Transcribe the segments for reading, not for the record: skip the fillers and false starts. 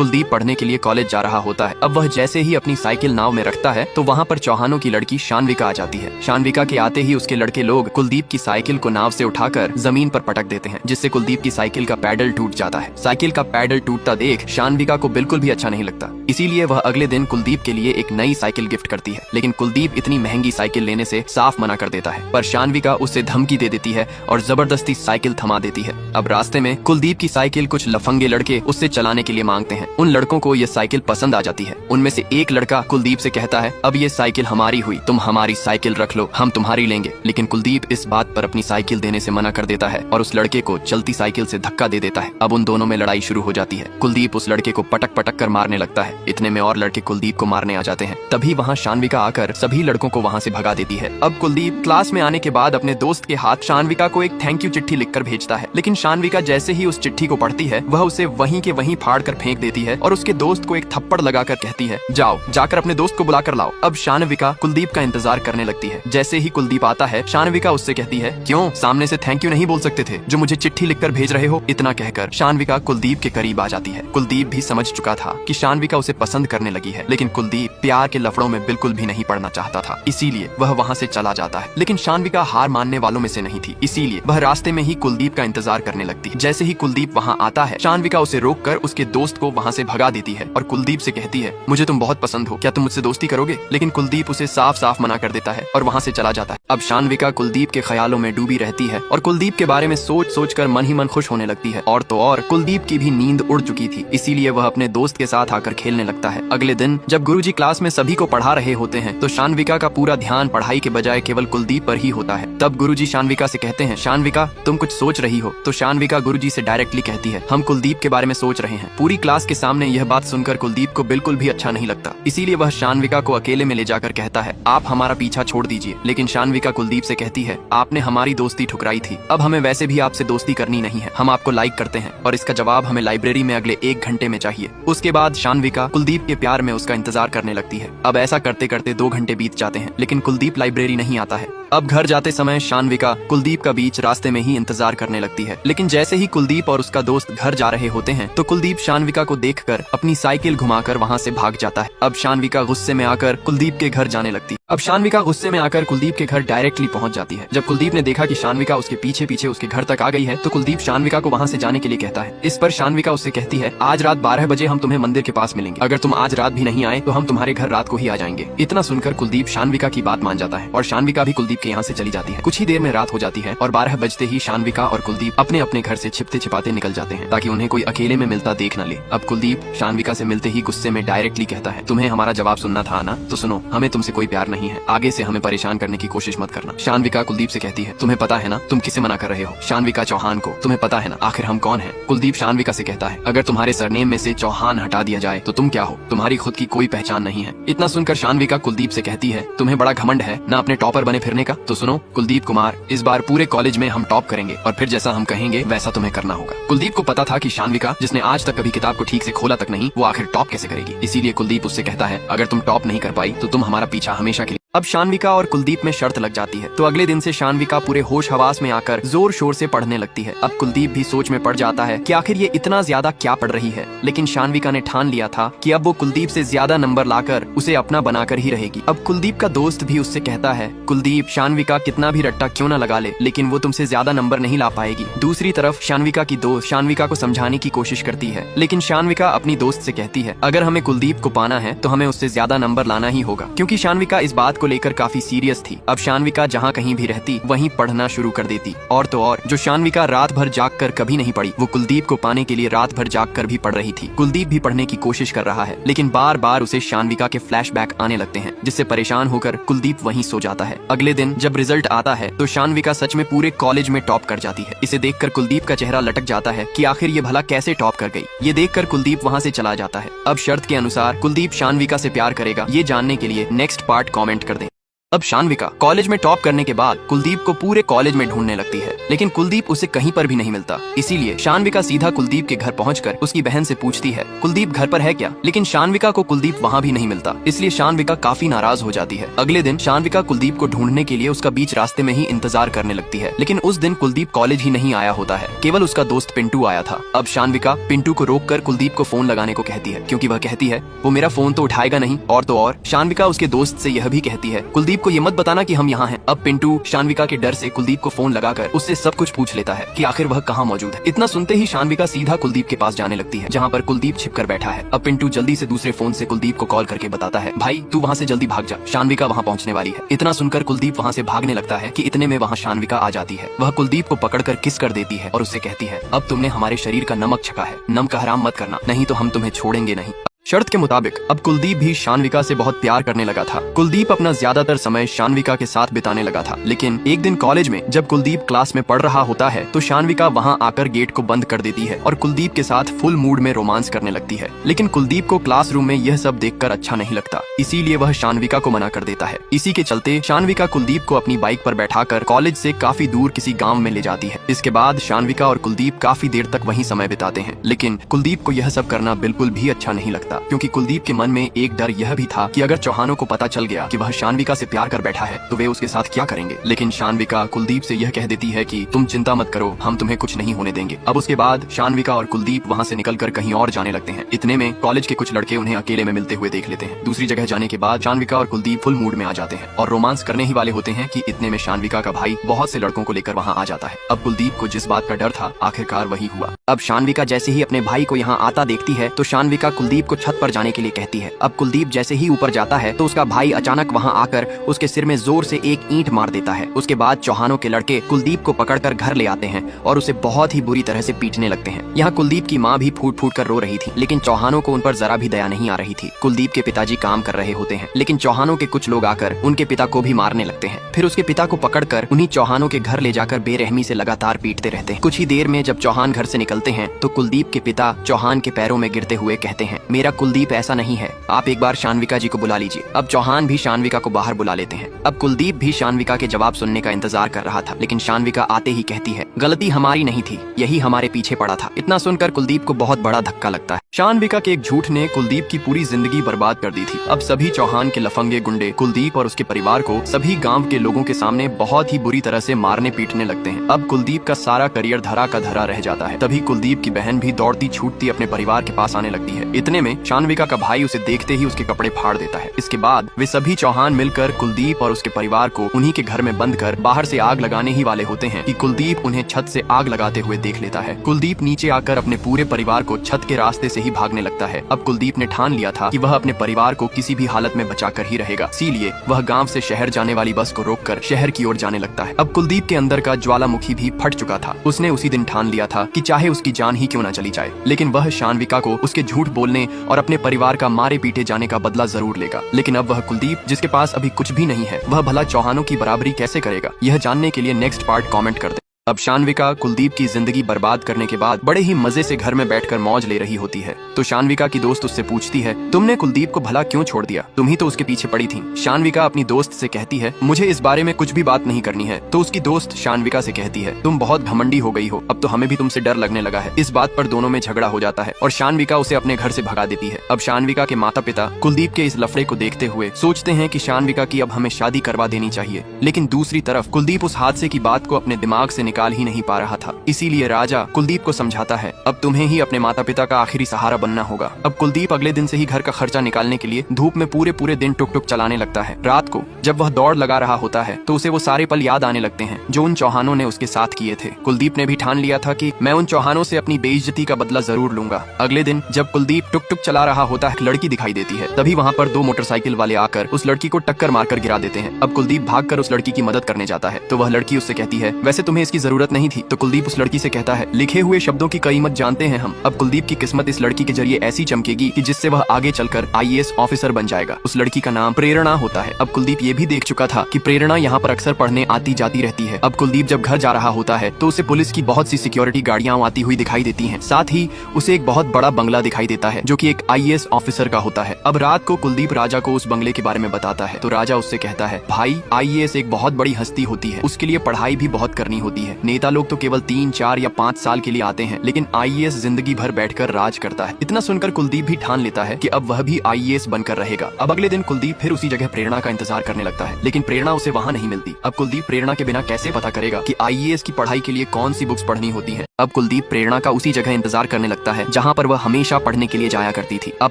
कुलदीप पढ़ने के लिए कॉलेज जा रहा होता है। अब वह जैसे ही अपनी साइकिल नाव में रखता है तो वहाँ पर चौहानों की लड़की शानविका आ जाती है। शानविका के आते ही उसके लड़के लोग कुलदीप की साइकिल को नाव से उठाकर जमीन पर पटक देते हैं, जिससे कुलदीप की साइकिल का पैडल टूट जाता है। साइकिल का पैडल टूटता देख शानविका को बिल्कुल भी अच्छा नहीं लगता, इसीलिए वह अगले दिन कुलदीप के लिए एक नई साइकिल गिफ्ट करती है। लेकिन कुलदीप इतनी महंगी साइकिल लेने से साफ मना कर देता है, पर शानविका उससे धमकी दे देती है और जबरदस्ती साइकिल थमा देती है। अब रास्ते में कुलदीप की साइकिल कुछ लफंगे लड़के उससे चलाने के लिए मांगते हैं। उन लड़कों को ये साइकिल पसंद आ जाती है। उनमें से एक लड़का कुलदीप से कहता है, अब ये साइकिल हमारी हुई, तुम हमारी साइकिल रख लो, हम तुम्हारी लेंगे। लेकिन कुलदीप इस बात पर अपनी साइकिल देने से मना कर देता है और उस लड़के को चलती साइकिल से धक्का दे देता है। अब उन दोनों में लड़ाई शुरू हो जाती है। कुलदीप उस लड़के को पटक पटक कर मारने लगता है। इतने में और लड़के कुलदीप को मारने आ जाते हैं। तभी वहाँ शानविका आकर सभी लड़कों को वहाँ से भगा देती है। अब कुलदीप क्लास में आने के बाद अपने दोस्त के हाथ शानविका को एक थैंक यू चिट्ठी लिखकर भेजता है। लेकिन शानविका जैसे ही उस चिट्ठी को पढ़ती है वह उसे वहीं के वहीं फाड़ कर फेंक देती है और उसके दोस्त को एक थप्पड़ लगाकर कहती है, जाओ जाकर अपने दोस्त को बुला कर लाओ। अब शानविका कुलदीप का इंतजार करने लगती है। जैसे ही कुलदीप आता है शानविका उससे कहती है, क्यों सामने से थैंक यू नहीं बोल सकते थे जो मुझे चिट्ठी लिखकर भेज रहे हो। इतना कहकर शानविका कुलदीप के करीब आ जाती है। कुलदीप भी समझ चुका था कि शानविका उसे पसंद करने लगी है, लेकिन कुलदीप प्यार के लफड़ों में बिल्कुल भी नहीं पड़ना चाहता था, इसीलिए वह वहाँ से चला जाता है। लेकिन शानविका हार मानने वालों में से नहीं थी, इसीलिए वह रास्ते में ही कुलदीप का इंतजार करने लगती है। जैसे ही कुलदीप वहाँ आता है शानविका उसे रोककर उसके दोस्त को वहाँ से भगा देती है और कुलदीप से कहती है, मुझे तुम बहुत पसंद हो, क्या तुम मुझसे दोस्ती करोगे। लेकिन कुलदीप उसे साफ साफ मना कर देता है और वहाँ से चला जाता है। अब शानविका कुलदीप के ख्यालों में डूबी रहती है और कुलदीप के बारे में सोच सोच कर मन ही मन खुश होने लगती है। और तो और कुलदीप की भी नींद उड़ चुकी थी, इसीलिए वह अपने दोस्त के साथ आकर खेलने लगता है। अगले दिन जब गुरुजी क्लास में सभी को पढ़ा रहे होते हैं तो शानविका का पूरा ध्यान पढ़ाई के बजाय केवल कुलदीप पर ही होता है। तब गुरुजी शानविका से कहते हैं, शानविका तुम कुछ सोच रही हो। तो शानविका गुरुजी से डायरेक्टली कहती है, हम कुलदीप के बारे में सोच रहे हैं। पूरी क्लास के सामने यह बात सुनकर कुलदीप को बिल्कुल भी अच्छा नहीं लगता, इसीलिए वह शानविका को अकेले में ले जाकर कहता है, आप हमारा पीछा छोड़ दीजिए। लेकिन शानविका कुलदीप से कहती है, आपने हमारी दोस्ती ठुकराई थी, अब हमें वैसे भी आपसे दोस्ती करनी नहीं है, हम आपको लाइक करते हैं और इसका जवाब हमें लाइब्रेरी में अगले 1 घंटे में चाहिए। उसके बाद शानविका कुलदीप के प्यार में उसका इंतजार करने लगती है। अब ऐसा करते करते 2 घंटे बीत जाते हैं, लेकिन कुलदीप लाइब्रेरी नहीं आता है। अब घर जाते समय शानविका कुलदीप का बीच रास्ते में ही इंतजार करने लगती है। लेकिन जैसे ही कुलदीप और उसका दोस्त घर जा रहे होते हैं तो कुलदीप शानविका को देखकर अपनी साइकिल घुमाकर वहाँ से भाग जाता है। अब शानविका गुस्से में आकर कुलदीप के घर जाने लगती है। अब शानविका गुस्से में आकर कुलदीप के घर डायरेक्टली पहुंच जाती है। जब कुलदीप ने देखा कि शानविका उसके पीछे पीछे उसके घर तक आ गई है तो कुलदीप शानविका को वहाँ से जाने के लिए कहता है। इस पर शानविका उससे कहती है, आज रात 12 बजे हम तुम्हें मंदिर के पास मिलेंगे, अगर तुम आज रात भी नहीं आए तो हम तुम्हारे घर रात को ही आ जाएंगे। इतना सुनकर कुलदीप शानविका की बात मान जाता है और शानविका भी कुलदीप के यहाँ से चली जाती है। कुछ ही देर में रात हो जाती है और 12 बजते ही शानविका और कुलदीप अपने अपने घर से छिपते छिपाते निकल जाते हैं ताकि उन्हें कोई अकेले में मिलता देख न ले। अब कुलदीप शानविका से मिलते ही गुस्से में डायरेक्टली कहता है, तुम्हें हमारा जवाब सुनना था ना, तो सुनो, हमें तुमसे कोई प्यार नहीं है, आगे से हमें परेशान करने की कोशिश मत करना। शानविका कुलदीप से कहती है, तुम्हें पता है ना तुम किसे मना कर रहे हो। शानविका, चौहान को। तुम्हें पता है ना आखिर हम कौन है। कुलदीप शानविका से कहता है, अगर तुम्हारे सरनेम में से चौहान हटा दिया जाए तो तुम क्या हो, तुम्हारी खुद की कोई पहचान नहीं है। इतना सुनकर शानविका कुलदीप से कहती है, तुम्हें बड़ा घमंड है ना अपने टॉपर बने फिरने का। तो सुनो कुलदीप कुमार, इस बार पूरे कॉलेज में हम टॉप करेंगे और फिर जैसा हम कहेंगे वैसा तुम्हें करना होगा। कुलदीप को पता था कि शानविका, जिसने आज तक कभी किताब को ठीक से खोला तक नहीं, वो आखिर टॉप कैसे करेगी। इसीलिए कुलदीप उससे कहता है, अगर तुम टॉप नहीं कर पाई तो तुम हमारा पीछा हमेशा के लिए। अब शानविका और कुलदीप में शर्त लग जाती है तो अगले दिन से शानविका पूरे होश हवास में आकर जोर शोर से पढ़ने लगती है। अब कुलदीप भी सोच में पड़ जाता है कि आखिर ये इतना ज्यादा क्या पढ़ रही है। लेकिन शानविका ने ठान लिया था कि अब वो कुलदीप से ज्यादा नंबर लाकर उसे अपना बनाकर ही रहेगी। अब कुलदीप का दोस्त भी उससे कहता है, कुलदीप, शानविका कितना भी रट्टा क्यों न लगा ले, लेकिन वो तुमसे ज्यादा नंबर नहीं ला पाएगी। दूसरी तरफ शानविका की दोस्त शानविका को समझाने की कोशिश करती है, लेकिन शानविका अपनी दोस्त से कहती है, अगर हमें कुलदीप को पाना है तो हमें उससे ज्यादा नंबर लाना ही होगा, क्योंकि शानविका इस बात को लेकर काफी सीरियस थी। अब शानविका जहाँ कहीं भी रहती वहीं पढ़ना शुरू कर देती। और तो और जो शानविका रात भर जाग कर कभी नहीं पढ़ी, वो कुलदीप को पाने के लिए रात भर जाग कर भी पढ़ रही थी। कुलदीप भी पढ़ने की कोशिश कर रहा है, लेकिन बार बार उसे शानविका के फ्लैशबैक आने लगते हैं, जिससे परेशान होकर कुलदीप वहीं सो जाता है। अगले दिन जब रिजल्ट आता है तो शानविका सच में पूरे कॉलेज में टॉप कर जाती है। इसे देखकर कुलदीप का चेहरा लटक जाता है कि आखिर ये भला कैसे टॉप कर गई। ये देखकर कुलदीप वहाँ से चला जाता है। अब शर्त के अनुसार कुलदीप शानविका से प्यार करेगा, ये जानने के लिए नेक्स्ट पार्ट कॉमेंट कर दें। अब शानविका कॉलेज में टॉप करने के बाद कुलदीप को पूरे कॉलेज में ढूंढने लगती है, लेकिन कुलदीप उसे कहीं पर भी नहीं मिलता। इसीलिए शानविका सीधा कुलदीप के घर पहुंचकर उसकी बहन से पूछती है कुलदीप घर पर है क्या, लेकिन शानविका को कुलदीप वहाँ भी नहीं मिलता। इसलिए शानविका काफी नाराज हो जाती है। अगले दिन शानविका कुलदीप को ढूंढने के लिए उसका बीच रास्ते में ही इंतजार करने लगती है, लेकिन उस दिन कुलदीप कॉलेज ही नहीं आया होता है, केवल उसका दोस्त पिंटू आया था। अब शानविका पिंटू को रोककर कुलदीप को फोन लगाने को कहती है, क्योंकि वह कहती है वो मेरा फोन तो उठाएगा नहीं। और तो और शानविका उसके दोस्त से यह भी कहती है कुलदीप को ये मत बताना कि हम यहाँ हैं। अब पिंटू शानविका के डर से कुलदीप को फोन लगाकर उससे सब कुछ पूछ लेता है कि आखिर वह कहाँ मौजूद है। इतना सुनते ही शानविका सीधा कुलदीप के पास जाने लगती है, जहाँ पर कुलदीप छिपकर बैठा है। अब पिंटू जल्दी से दूसरे फोन से कुलदीप को कॉल करके बताता है भाई तू वहाँ से जल्दी भाग जा, शानविका वहाँ पहुँचने वाली है। इतना सुनकर कुलदीप वहाँ से भागने लगता है कि इतने में वहाँ शानविका आ जाती है। वह कुलदीप को पकड़कर किस कर देती है और उससे कहती है अब तुमने हमारे शरीर का नमक छका है, नम का हराम मत करना, नहीं तो हम तुम्हें छोड़ेंगे नहीं। शर्त के मुताबिक अब कुलदीप भी शानविका से बहुत प्यार करने लगा था। कुलदीप अपना ज्यादातर समय शानविका के साथ बिताने लगा था, लेकिन एक दिन कॉलेज में जब कुलदीप क्लास में पढ़ रहा होता है तो शानविका वहां आकर गेट को बंद कर देती है और कुलदीप के साथ फुल मूड में रोमांस करने लगती है। लेकिन कुलदीप को क्लासरूम में यह सब देखकर अच्छा नहीं लगता, इसीलिए वह शानविका को मना कर देता है। इसी के चलते शानविका कुलदीप को अपनी बाइक पर बैठाकर कॉलेज से काफी दूर किसी गाँव में ले जाती है। इसके बाद शानविका और कुलदीप काफी देर तक वहीं समय बिताते हैं, लेकिन कुलदीप को यह सब करना बिल्कुल भी अच्छा नहीं लगता, क्योंकि कुलदीप के मन में एक डर यह भी था कि अगर चौहानों को पता चल गया कि वह शानविका से प्यार कर बैठा है तो वे उसके साथ क्या करेंगे। लेकिन शानविका कुलदीप से यह कह देती है कि तुम चिंता मत करो, हम तुम्हें कुछ नहीं होने देंगे। अब उसके बाद शानविका और कुलदीप वहाँ से निकलकर कहीं और जाने लगते हैं। इतने में कॉलेज के कुछ लड़के उन्हें अकेले में मिलते हुए देख लेते हैं। दूसरी जगह जाने के बाद शानविका और कुलदीप फुल मूड में आ जाते हैं और रोमांस करने ही वाले होते हैं कि इतने में शानविका का भाई बहुत से लड़कों को लेकर वहाँ आ जाता है। अब कुलदीप को जिस बात का डर था आखिरकार वही हुआ। अब शानविका जैसे ही अपने भाई को यहाँ आता देखती है तो शानविका कुलदीप को छत पर जाने के लिए कहती है। अब कुलदीप जैसे ही ऊपर जाता है तो उसका भाई अचानक वहां आकर उसके सिर में जोर से एक ईंट मार देता है। उसके बाद चौहानों के लड़के कुलदीप को पकड़कर घर ले आते हैं और उसे बहुत ही बुरी तरह से पीटने लगते हैं। यहाँ कुलदीप की माँ भी फूट फूट कर रो रही थी, लेकिन चौहानों को उन पर जरा भी दया नहीं आ रही थी। कुलदीप के पिताजी काम कर रहे होते हैं, लेकिन चौहानों के कुछ लोग आकर उनके पिता को भी मारने लगते हैं। फिर उसके पिता को पकड़कर उन्हीं चौहानों के घर ले जाकर बेरहमी से लगातार पीटते रहते हैं। कुछ ही देर में जब चौहान घर से निकलते हैं तो कुलदीप के पिता चौहान के पैरों में गिरते हुए कहते हैं मेरा कुलदीप ऐसा नहीं है, आप एक बार शानविका जी को बुला लीजिए। अब चौहान भी शानविका को बाहर बुला लेते हैं। अब कुलदीप भी शानविका के जवाब सुनने का इंतजार कर रहा था, लेकिन शानविका आते ही कहती है गलती हमारी नहीं थी, यही हमारे पीछे पड़ा था। इतना सुनकर कुलदीप को बहुत बड़ा धक्का लगता है। शानविका के एक झूठ ने कुलदीप की पूरी जिंदगी बर्बाद कर दी थी। अब सभी चौहान के लफंगे गुंडे कुलदीप और उसके परिवार को सभी गांव के लोगों के सामने बहुत ही बुरी तरह से मारने पीटने लगते हैं। अब कुलदीप का सारा करियर धरा का धरा रह जाता है। तभी कुलदीप की बहन भी दौड़ती छूटती अपने परिवार के पास आने लगती है। इतने में शानविका का भाई उसे देखते ही उसके कपड़े फाड़ देता है। इसके बाद वे सभी चौहान मिलकर कुलदीप और उसके परिवार को उन्हीं के घर में बंद कर बाहर से आग लगाने ही वाले होते हैं कि कुलदीप उन्हें छत से आग लगाते हुए देख लेता है। कुलदीप नीचे आकर अपने पूरे परिवार को छत के रास्ते से ही भागने लगता है। अब कुलदीप ने ठान लिया था कि वह अपने परिवार को किसी भी हालत में बचाकर ही रहेगा, इसीलिए वह गांव से शहर जाने वाली बस को रोककर शहर की ओर जाने लगता है। अब कुलदीप के अंदर का ज्वालामुखी भी फट चुका था। उसने उसी दिन ठान लिया था कि चाहे उसकी जान ही क्यों न चली जाए, लेकिन वह शानविका को उसके झूठ बोलने और अपने परिवार का मारे पीटे जाने का बदला जरूर लेगा। लेकिन अब वह कुलदीप जिसके पास अभी कुछ भी नहीं है, वह भला चौहानों की बराबरी कैसे करेगा? यह जानने के लिए नेक्स्ट पार्ट कमेंट कर दे। अब शानविका कुलदीप की जिंदगी बर्बाद करने के बाद बड़े ही मजे से घर में बैठकर मौज ले रही होती है। तो शानविका की दोस्त उससे पूछती है तुमने कुलदीप को भला क्यों छोड़ दिया? तुम ही तो उसके पीछे पड़ी थी। शानविका अपनी दोस्त से कहती है मुझे इस बारे में कुछ भी बात नहीं करनी है। तो उसकी दोस्त शानविका से कहती है तुम बहुत घमंडी हो गई हो, अब तो हमें भी तुमसे डर लगने लगा है। इस बात पर दोनों में झगड़ा हो जाता है और शानविका उसे अपने घर से भगा देती है। अब शानविका के माता पिता कुलदीप के इस लफड़े को देखते हुए सोचते हैं कि शानविका की अब हमें शादी करवा देनी चाहिए, लेकिन दूसरी तरफ कुलदीप उस हादसे की बात को अपने दिमाग से निकाल ही नहीं पा रहा था। इसीलिए राजा कुलदीप को समझाता है अब तुम्हें ही अपने माता पिता का आखिरी सहारा बनना होगा। अब कुलदीप अगले दिन से ही घर का खर्चा निकालने के लिए धूप में पूरे पूरे दिन टुक टुक चलाने लगता है। रात को जब वह दौड़ लगा रहा होता है तो उसे वो सारे पल याद आने लगते हैं जो उन चौहानों ने उसके साथ किए थे। कुलदीप ने भी ठान लिया था कि मैं उन चौहानों से अपनी बेइज्जती का बदला जरूर लूंगा। अगले दिन जब कुलदीप टुक टुक चला रहा होता है, लड़की दिखाई देती है। तभी वहाँ पर दो मोटरसाइकिल वाले आकर उस लड़की को टक्कर मारकर गिरा देते हैं। अब कुलदीप भागकर उस लड़की की मदद करने जाता है तो वह लड़की उससे कहती है वैसे तुम्हें इसकी जरूरत नहीं थी। तो कुलदीप उस लड़की से कहता है, लिखे हुए शब्दों की कीमत जानते हैं हम। अब कुलदीप की किस्मत इस लड़की के जरिए ऐसी चमकेगी कि जिससे वह आगे चलकर IAS ऑफिसर बन जाएगा। उस लड़की का नाम प्रेरणा होता है। अब कुलदीप ये भी देख चुका था कि प्रेरणा यहाँ पर अक्सर पढ़ने आती जाती रहती है। अब कुलदीप जब घर जा रहा होता है तो उसे पुलिस की बहुत सी सिक्योरिटी गाड़ियां आती हुई दिखाई देती हैं। साथ ही उसे एक बहुत बड़ा बंगला दिखाई देता है जो कि एक IAS ऑफिसर का होता है। अब रात को कुलदीप राजा को उस बंगले के बारे में बताता है तो राजा उससे कहता है, भाई IAS एक बहुत बड़ी हस्ती होती है, उसके लिए पढ़ाई भी बहुत करनी होती है। नेता लोग तो केवल 3, 4 या 5 साल के लिए आते हैं, लेकिन IAS जिंदगी भर बैठकर राज करता है। इतना सुनकर कुलदीप भी ठान लेता है कि अब वह भी IAS बनकर रहेगा। अब अगले दिन कुलदीप फिर उसी जगह प्रेरणा का इंतजार करने लगता है, लेकिन प्रेरणा उसे वहाँ नहीं मिलती। अब कुलदीप प्रेरणा के बिना कैसे पता करेगा कि IAS की पढ़ाई के लिए कौन सी बुक्स पढ़नी होती है। अब कुलदीप प्रेरणा का उसी जगह इंतजार करने लगता है जहाँ पर वह हमेशा पढ़ने के लिए जाया करती थी। अब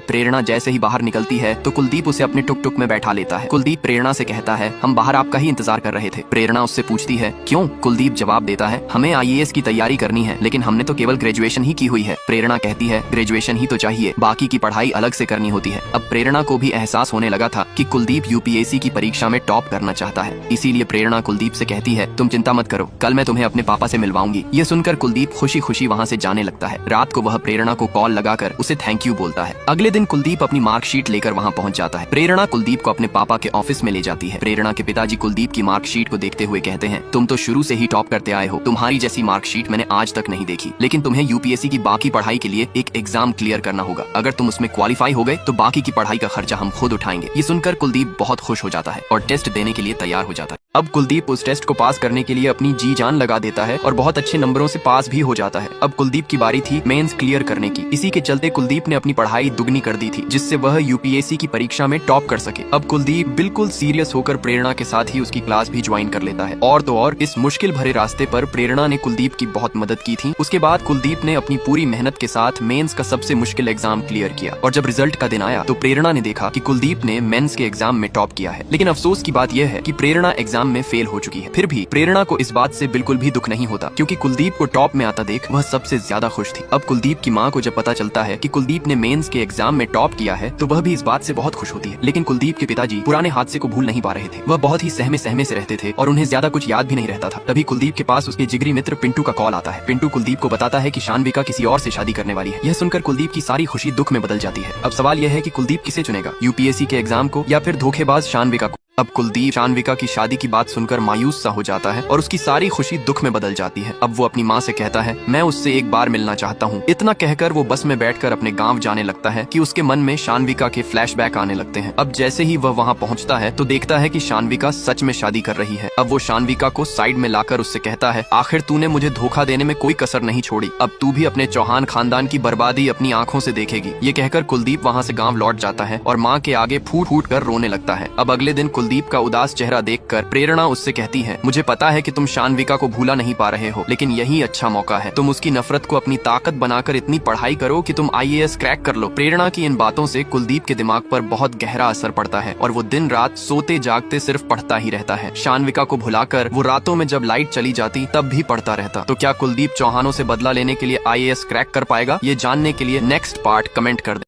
प्रेरणा जैसे ही बाहर निकलती है तो कुलदीप उसे अपने टुक टुक में बैठा लेता है। कुलदीप प्रेरणा से कहता है, हम बाहर आपका ही इंतजार कर रहे थे। प्रेरणा उससे पूछती है, क्यों? कुलदीप जवाब देता है, हमें IAS की तैयारी करनी है, लेकिन हमने तो केवल ग्रेजुएशन ही की हुई है। प्रेरणा कहती है, ग्रेजुएशन ही तो चाहिए, बाकी की पढ़ाई अलग से करनी होती है। अब प्रेरणा को भी एहसास होने लगा था कि कुलदीप UPSC की परीक्षा में टॉप करना चाहता है। इसीलिए प्रेरणा कुलदीप से कहती है, तुम चिंता मत करो, कल मैं तुम्हें अपने पापा से मिलवाऊंगी। ये सुनकर कुलदीप खुशी खुशी वहाँ से जाने लगता है। रात को वह प्रेरणा को कॉल लगाकर उसे थैंक यू बोलता है। अगले दिन कुलदीप अपनी मार्कशीट लेकर वहाँ पहुँच जाता है। प्रेरणा कुलदीप को अपने पापा के ऑफिस में ले जाती है। प्रेरणा के पिताजी कुलदीप की मार्कशीट को देखते हुए कहते हैं, तुम तो शुरू से ही टॉप करते आए हो, तुम्हारी जैसी मार्कशीट मैंने आज तक नहीं देखी। लेकिन तुम्हें UPSC की बाकी पढ़ाई के लिए एक एग्जाम क्लियर करना होगा। अगर तुम उसमें क्वालिफाई हो गए तो बाकी की पढ़ाई का खर्चा हम खुद उठाएंगे। ये सुनकर कुलदीप बहुत खुश हो जाता है और टेस्ट देने के लिए तैयार हो जाता है। अब कुलदीप उस टेस्ट को पास करने के लिए अपनी जी जान लगा देता है और बहुत अच्छे नंबरों से पास भी हो जाता है। अब कुलदीप की बारी थी मेंस क्लियर करने की। इसी के चलते कुलदीप ने अपनी पढ़ाई दुगनी कर दी थी, जिससे वह UPSC की परीक्षा में टॉप कर सके। अब कुलदीप बिल्कुल सीरियस होकर प्रेरणा के साथ ही उसकी क्लास भी ज्वाइन कर लेता है। और तो और इस मुश्किल भरे रास्ते पर प्रेरणा ने कुलदीप की बहुत मदद की थी। उसके बाद कुलदीप ने अपनी पूरी मेहनत के साथ मेंस का सबसे मुश्किल एग्जाम क्लियर किया और जब रिजल्ट का दिन आया तो प्रेरणा ने देखा कि कुलदीप ने मेंस के एग्जाम में टॉप किया है। लेकिन अफसोस की बात यह है कि प्रेरणा एग्जाम में फेल हो चुकी है। फिर भी प्रेरणा को इस बात से बिल्कुल भी दुख नहीं होता, क्योंकि कुलदीप को टॉप में आता देख वह सबसे ज्यादा खुश थी। अब कुलदीप की माँ को जब पता चलता है कि कुलदीप ने मेंस के एग्जाम में टॉप किया है तो वह भी इस बात से बहुत खुश होती है। लेकिन कुलदीप के पिताजी पुराने हादसे को भूल नहीं पा रहे थे। वह बहुत ही सहमे सहमे से रहते थे और उन्हें ज्यादा कुछ याद भी नहीं रहता था। तभी कुलदीप के पास उसके जिगरी मित्र पिंटू का कॉल आता है। पिंटू कुलदीप को बताता है कि शानविका किसी और से शादी करने वाली है। यह सुनकर कुलदीप की सारी खुशी दुख में बदल जाती है। अब सवाल यह है कि कुलदीप किसे चुनेगा, UPSC के एग्जाम को या फिर धोखेबाज शानविका को। अब कुलदीप शानविका की शादी की बात सुनकर मायूस सा हो जाता है और उसकी सारी खुशी दुख में बदल जाती है। अब वो अपनी माँ से कहता है, मैं उससे एक बार मिलना चाहता हूँ। इतना कहकर वो बस में बैठकर अपने गांव जाने लगता है कि उसके मन में शानविका के फ्लैशबैक आने लगते हैं। अब जैसे ही वह वहाँ पहुँचता है तो देखता है कि शानविका सच में शादी कर रही है। अब वो शानविका को साइड में लाकर उससे कहता है, आखिर तूने मुझे धोखा देने में कोई कसर नहीं छोड़ी, अब तू भी अपने चौहान खानदान की बर्बादी अपनी आंखों से देखेगी। ये कहकर कुलदीप वहाँ से गाँव लौट जाता है और माँ के आगे फूट फूट कर रोने लगता है। अब अगले दिन कुलदीप का उदास चेहरा देखकर प्रेरणा उससे कहती है, मुझे पता है कि तुम शानविका को भूला नहीं पा रहे हो, लेकिन यही अच्छा मौका है। तुम उसकी नफरत को अपनी ताकत बनाकर इतनी पढ़ाई करो कि तुम IAS क्रैक कर लो। प्रेरणा की इन बातों से कुलदीप के दिमाग पर बहुत गहरा असर पड़ता है और वो दिन रात सोते जागते सिर्फ पढ़ता ही रहता है। शानविका को भुलाकर वो रातों में जब लाइट चली जाती तब भी पढ़ता रहता। तो क्या कुलदीप चौहानों से बदला लेने के लिए IAS क्रैक कर पाएगा? ये जानने के लिए नेक्स्ट पार्ट कमेंट कर दे।